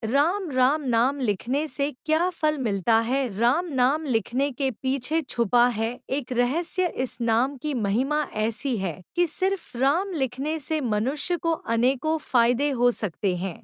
राम राम नाम लिखने से क्या फल मिलता है? राम नाम लिखने के पीछे छुपा है एक रहस्य। इस नाम की महिमा ऐसी है कि सिर्फ राम लिखने से मनुष्य को अनेकों फायदे हो सकते हैं।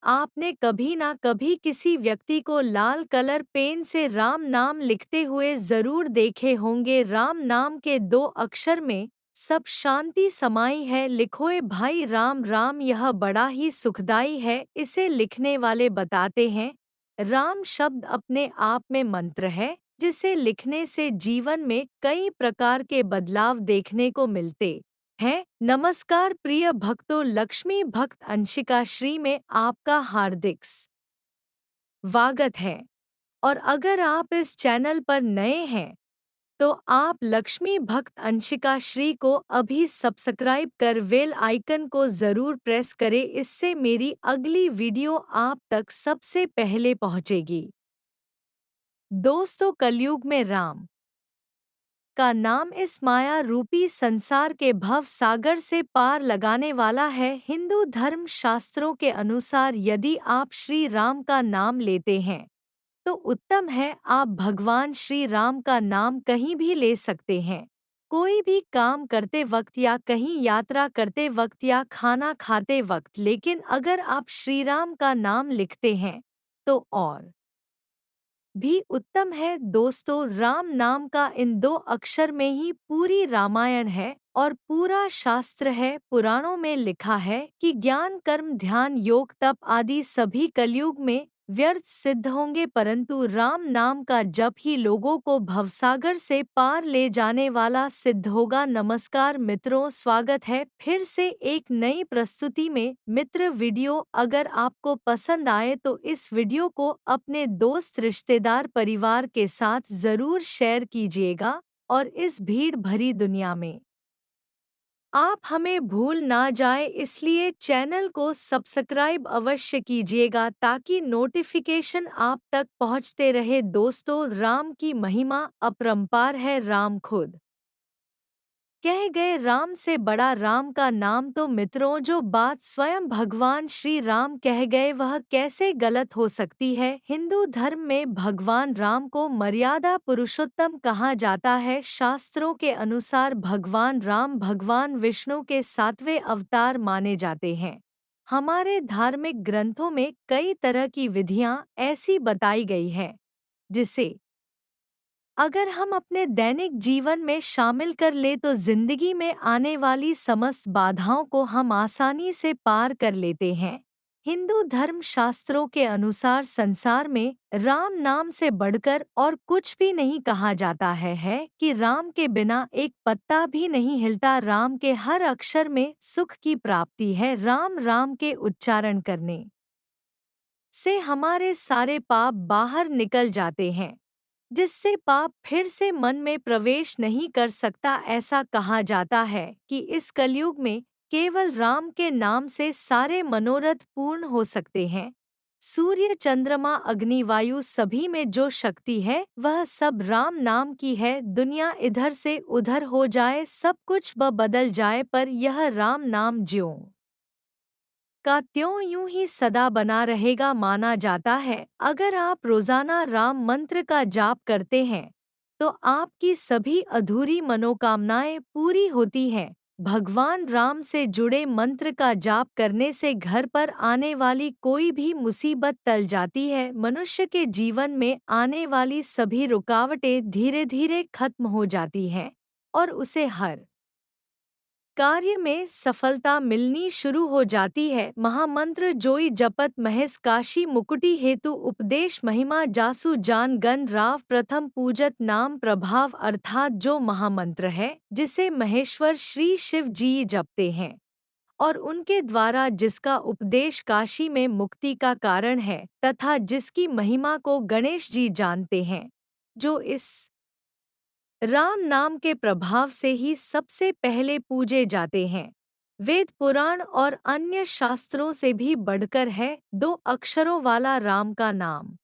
आपने कभी ना कभी किसी व्यक्ति को लाल कलर पेन से राम नाम लिखते हुए जरूर देखे होंगे। राम नाम के 2 अक्षर में सब शांति समाई है। लिखोए भाई राम राम, यह बड़ा ही सुखदाई है। इसे लिखने वाले बताते हैं, राम शब्द अपने आप में मंत्र है, जिसे लिखने से जीवन में कई प्रकार के बदलाव देखने को मिलते हैं। नमस्कार प्रिय भक्तों, लक्ष्मी भक्त अंशिका श्री में आपका हार्दिक स्वागत है। और अगर आप इस चैनल पर नए हैं तो आप लक्ष्मी भक्त अंशिका श्री को अभी सब्सक्राइब कर बेल आइकन को जरूर प्रेस करें। इससे मेरी अगली वीडियो आप तक सबसे पहले पहुंचेगी। दोस्तों, कलयुग में राम का नाम इस माया रूपी संसार के भव सागर से पार लगाने वाला है। हिंदू धर्म शास्त्रों के अनुसार यदि आप श्री राम का नाम लेते हैं तो उत्तम है। आप भगवान श्री राम का नाम कहीं भी ले सकते हैं, कोई भी काम करते वक्त या कहीं यात्रा करते वक्त या खाना खाते वक्त। लेकिन अगर आप श्री राम का नाम लिखते हैं तो और भी उत्तम है। दोस्तों, राम नाम का इन 2 अक्षर में ही पूरी रामायण है और पूरा शास्त्र है। पुराणों में लिखा है कि ज्ञान कर्म ध्यान योग तप आदि सभी कलयुग में व्यर्थ सिद्ध होंगे, परंतु राम नाम का जप ही लोगों को भवसागर से पार ले जाने वाला सिद्ध होगा। नमस्कार मित्रों, स्वागत है फिर से एक नई प्रस्तुति में। मित्र, वीडियो अगर आपको पसंद आए तो इस वीडियो को अपने दोस्त रिश्तेदार परिवार के साथ जरूर शेयर कीजिएगा और इस भीड़ भरी दुनिया में आप हमें भूल ना जाए, इसलिए चैनल को सब्सक्राइब अवश्य कीजिएगा ताकि नोटिफिकेशन आप तक पहुंचते रहे। दोस्तों, राम की महिमा अपरंपार है। राम खुद कह गए, राम से बड़ा राम का नाम। तो मित्रों, जो बात स्वयं भगवान श्री राम कह गए वह कैसे गलत हो सकती है? हिंदू धर्म में भगवान राम को मर्यादा पुरुषोत्तम कहा जाता है। शास्त्रों के अनुसार भगवान राम भगवान विष्णु के 7वें अवतार माने जाते हैं। हमारे धार्मिक ग्रंथों में कई तरह की विधियां ऐसी बताई गई है जिसे अगर हम अपने दैनिक जीवन में शामिल कर ले तो जिंदगी में आने वाली समस्त बाधाओं को हम आसानी से पार कर लेते हैं। हिंदू धर्म शास्त्रों के अनुसार संसार में राम नाम से बढ़कर और कुछ भी नहीं कहा जाता है कि राम के बिना एक पत्ता भी नहीं हिलता। राम के हर अक्षर में सुख की प्राप्ति है। राम राम के उच्चारण करने से हमारे सारे पाप बाहर निकल जाते हैं, जिससे पाप फिर से मन में प्रवेश नहीं कर सकता। ऐसा कहा जाता है कि इस कलयुग में केवल राम के नाम से सारे मनोरथ पूर्ण हो सकते हैं। सूर्य चंद्रमा अग्नि वायु सभी में जो शक्ति है वह सब राम नाम की है। दुनिया इधर से उधर हो जाए, सब कुछ बदल जाए, पर यह राम नाम ज्यों का त्यों यूं ही सदा बना रहेगा माना जाता है। अगर आप रोजाना राम मंत्र का जाप करते हैं तो आपकी सभी अधूरी मनोकामनाएं पूरी होती हैं। भगवान राम से जुड़े मंत्र का जाप करने से घर पर आने वाली कोई भी मुसीबत टल जाती है। मनुष्य के जीवन में आने वाली सभी रुकावटें धीरे धीरे खत्म हो जाती हैं और उसे हर कार्य में सफलता मिलनी शुरू हो जाती है। महामंत्र जोई जपत महेश काशी मुकुटि हेतु उपदेश महिमा जासु जान गण राव प्रथम पूजत नाम प्रभाव, अर्थात जो महामंत्र है जिसे महेश्वर श्री शिव जी जपते हैं और उनके द्वारा जिसका उपदेश काशी में मुक्ति का कारण है तथा जिसकी महिमा को गणेश जी जानते हैं, जो इस राम नाम के प्रभाव से ही सबसे पहले पूजे जाते हैं। वेद पुराण और अन्य शास्त्रों से भी बढ़कर है 2 अक्षरों वाला राम का नाम।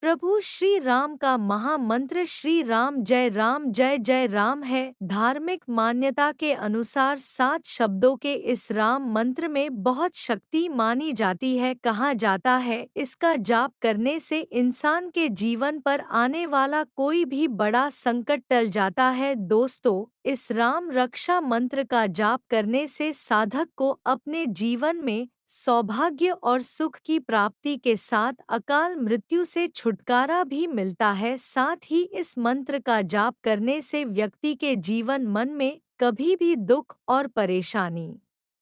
प्रभु श्री राम का महामंत्र श्री राम जय जय राम है। धार्मिक मान्यता के अनुसार 7 शब्दों के इस राम मंत्र में बहुत शक्ति मानी जाती है। कहा जाता है इसका जाप करने से इंसान के जीवन पर आने वाला कोई भी बड़ा संकट टल जाता है। दोस्तों, इस राम रक्षा मंत्र का जाप करने से साधक को अपने जीवन में सौभाग्य और सुख की प्राप्ति के साथ अकाल मृत्यु से छुटकारा भी मिलता है। साथ ही इस मंत्र का जाप करने से व्यक्ति के जीवन मन में कभी भी दुख और परेशानी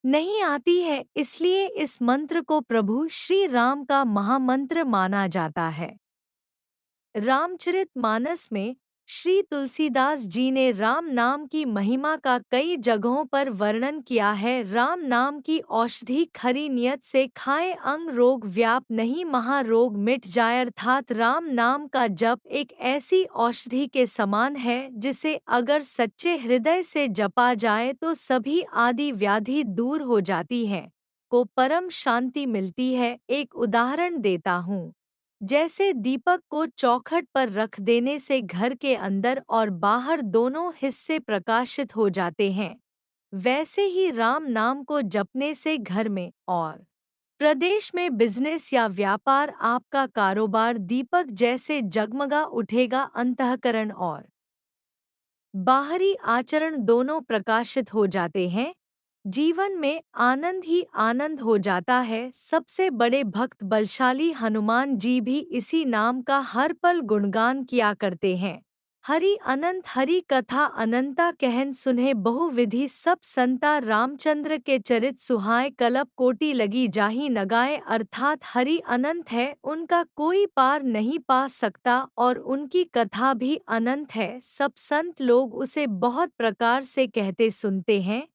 नहीं आती है। इसलिए इस मंत्र को प्रभु श्री राम का महामंत्र माना जाता है। रामचरितमानस में श्री तुलसीदास जी ने राम नाम की महिमा का कई जगहों पर वर्णन किया है। राम नाम की औषधि खरी नियत से खाए अंग रोग व्याप नहीं महारोग मिट जाए। अर्थात राम नाम का जप एक ऐसी औषधि के समान है जिसे अगर सच्चे हृदय से जपा जाए तो सभी आदि व्याधि दूर हो जाती है, को परम शांति मिलती है। एक उदाहरण देता हूँ। जैसे दीपक को चौखट पर रख देने से घर के अंदर और बाहर दोनों हिस्से प्रकाशित हो जाते हैं, वैसे ही राम नाम को जपने से घर में और प्रदेश में बिजनेस या व्यापार आपका कारोबार दीपक जैसे जगमगा उठेगा। अंतःकरण और बाहरी आचरण दोनों प्रकाशित हो जाते हैं। जीवन में आनंद ही आनंद हो जाता है। सबसे बड़े भक्त बलशाली हनुमान जी भी इसी नाम का हर पल गुणगान किया करते हैं। हरि अनंत हरि कथा अनंता कहन सुने बहुविधि सब संता रामचंद्र के चरित सुहाए कल्प कोटि लगी जाहि नगाए। अर्थात हरि अनंत है, उनका कोई पार नहीं पा सकता और उनकी कथा भी अनंत है। सब संत लोग उसे बहुत प्रकार से कहते सुनते हैं।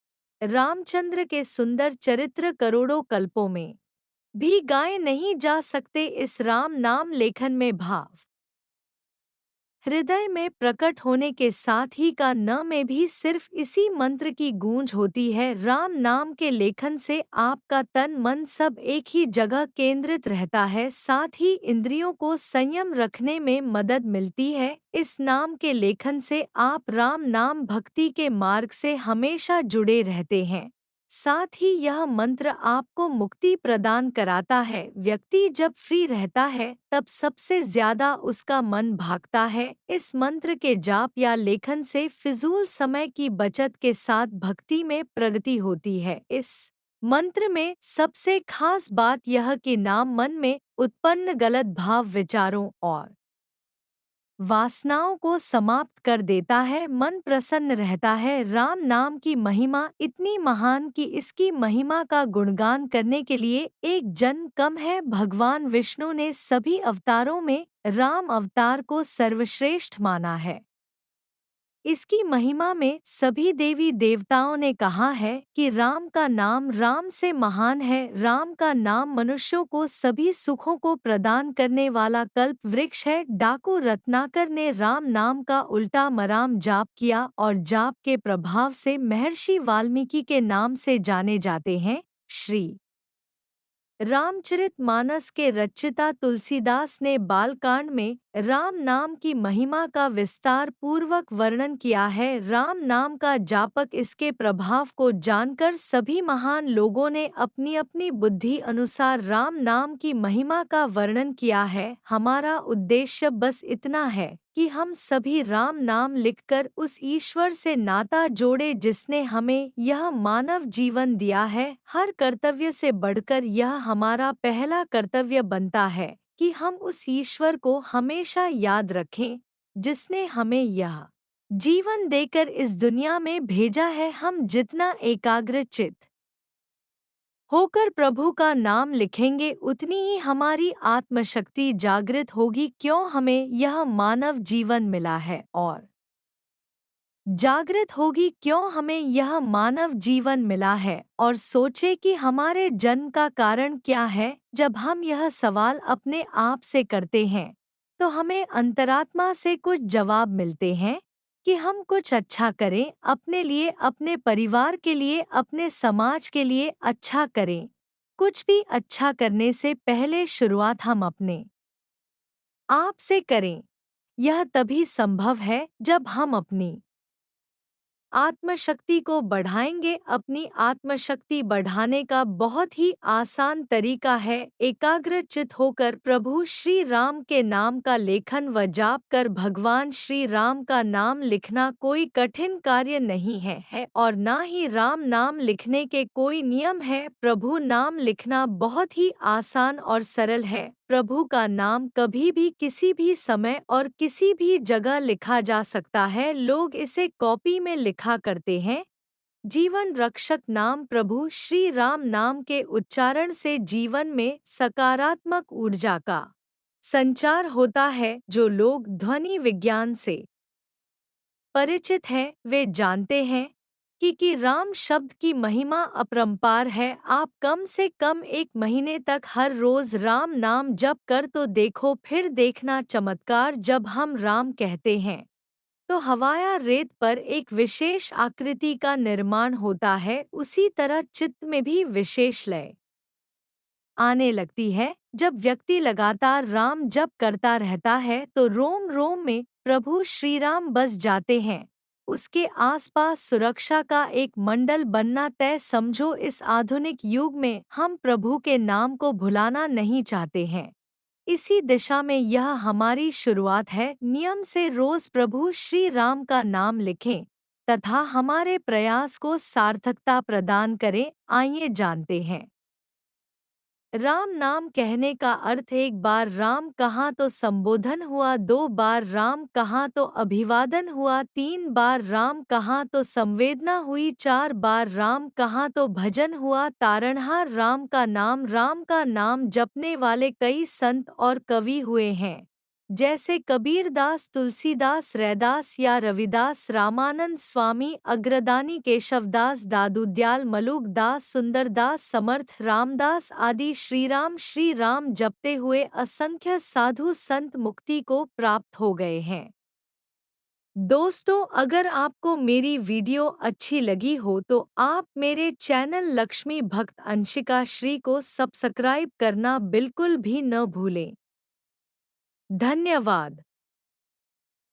रामचंद्र के सुंदर चरित्र करोड़ों कल्पों में भी गाए नहीं जा सकते। इस राम नाम लेखन में भाव हृदय में प्रकट होने के साथ ही का न में भी सिर्फ इसी मंत्र की गूंज होती है। राम नाम के लेखन से आपका तन मन सब एक ही जगह केंद्रित रहता है। साथ ही इंद्रियों को संयम रखने में मदद मिलती है। इस नाम के लेखन से आप राम नाम भक्ति के मार्ग से हमेशा जुड़े रहते हैं। साथ ही यह मंत्र आपको मुक्ति प्रदान कराता है। व्यक्ति जब फ्री रहता है तब सबसे ज्यादा उसका मन भागता है। इस मंत्र के जाप या लेखन से फिजूल समय की बचत के साथ भक्ति में प्रगति होती है। इस मंत्र में सबसे खास बात यह कि नाम मन में उत्पन्न गलत भाव विचारों और वासनाओं को समाप्त कर देता है। मन प्रसन्न रहता है। राम नाम की महिमा इतनी महान कि इसकी महिमा का गुणगान करने के लिए एक जन्म कम है। भगवान विष्णु ने सभी अवतारों में राम अवतार को सर्वश्रेष्ठ माना है। इसकी महिमा में सभी देवी देवताओं ने कहा है कि राम का नाम राम से महान है। राम का नाम मनुष्यों को सभी सुखों को प्रदान करने वाला कल्प वृक्ष है। डाकू रत्नाकर ने राम नाम का उल्टा मराम जाप किया और जाप के प्रभाव से महर्षि वाल्मीकि के नाम से जाने जाते हैं। श्री रामचरितमानस के रचयिता तुलसीदास ने बालकांड में राम नाम की महिमा का विस्तार पूर्वक वर्णन किया है। राम नाम का जापक इसके प्रभाव को जानकर सभी महान लोगों ने अपनी अपनी बुद्धि अनुसार राम नाम की महिमा का वर्णन किया है। हमारा उद्देश्य बस इतना है कि हम सभी राम नाम लिखकर उस ईश्वर से नाता जोड़े जिसने हमें यह मानव जीवन दिया है। हर कर्तव्य से बढ़कर यह हमारा पहला कर्तव्य बनता है कि हम उस ईश्वर को हमेशा याद रखें जिसने हमें यह जीवन देकर इस दुनिया में भेजा है। हम जितना एकाग्रचित होकर प्रभु का नाम लिखेंगे उतनी ही हमारी आत्मशक्ति जागृत होगी। क्यों हमें यह मानव जीवन मिला है और जागृत होगी क्यों हमें यह मानव जीवन मिला है। और सोचे कि हमारे जन्म का कारण क्या है। जब हम यह सवाल अपने आप से करते हैं तो हमें अंतरात्मा से कुछ जवाब मिलते हैं कि हम कुछ अच्छा करें, अपने लिए, अपने परिवार के लिए, अपने समाज के लिए अच्छा करें। कुछ भी अच्छा करने से पहले शुरुआत हम अपने आपसे करें। यह तभी संभव है जब हम अपनी आत्मशक्ति को बढ़ाएंगे। अपनी आत्मशक्ति बढ़ाने का बहुत ही आसान तरीका है एकाग्रचित होकर प्रभु श्री राम के नाम का लेखन व जाप कर भगवान श्री राम का नाम लिखना कोई कठिन कार्य नहीं है और ना ही राम नाम लिखने के कोई नियम है। प्रभु नाम लिखना बहुत ही आसान और सरल है। प्रभु का नाम कभी भी किसी भी समय और किसी भी जगह लिखा जा सकता है। लोग इसे कॉपी में लिखा करते हैं। जीवन रक्षक नाम प्रभु श्री राम नाम के उच्चारण से जीवन में सकारात्मक ऊर्जा का संचार होता है। जो लोग ध्वनि विज्ञान से परिचित हैं वे जानते हैं कि राम शब्द की महिमा अपरंपार है। आप कम से कम 1 महीने तक हर रोज राम नाम जप कर तो देखो, फिर देखना चमत्कार। जब हम राम कहते हैं तो हवाया रेत पर एक विशेष आकृति का निर्माण होता है। उसी तरह चित्त में भी विशेष लय आने लगती है। जब व्यक्ति लगातार राम जप करता रहता है तो रोम रोम में प्रभु श्री राम बस जाते हैं। उसके आसपास सुरक्षा का एक मंडल बनना तय समझो। इस आधुनिक युग में हम प्रभु के नाम को भुलाना नहीं चाहते हैं। इसी दिशा में यह हमारी शुरुआत है। नियम से रोज प्रभु श्री राम का नाम लिखें तथा हमारे प्रयास को सार्थकता प्रदान करें। आइए जानते हैं राम नाम कहने का अर्थ। 1 बार राम कहा तो संबोधन हुआ, 2 बार राम कहा तो अभिवादन हुआ, 3 बार राम कहा तो संवेदना हुई, 4 बार राम कहा तो भजन हुआ। तारणहार राम का नाम जपने वाले कई संत और कवि हुए हैं, जैसे कबीरदास, तुलसीदास, रैदास या रविदास, रामानंद स्वामी, अग्रदानी, केशवदास, दादूदयाल, मलुकदास, सुंदरदास, समर्थ, रामदास आदि। श्री राम जपते हुए असंख्य साधु संत मुक्ति को प्राप्त हो गए हैं। दोस्तों, अगर आपको मेरी वीडियो अच्छी लगी हो तो आप मेरे चैनल लक्ष्मी भक्त अंशिका श्री को सब्सक्राइब करना बिल्कुल भी न भूलें। धन्यवाद।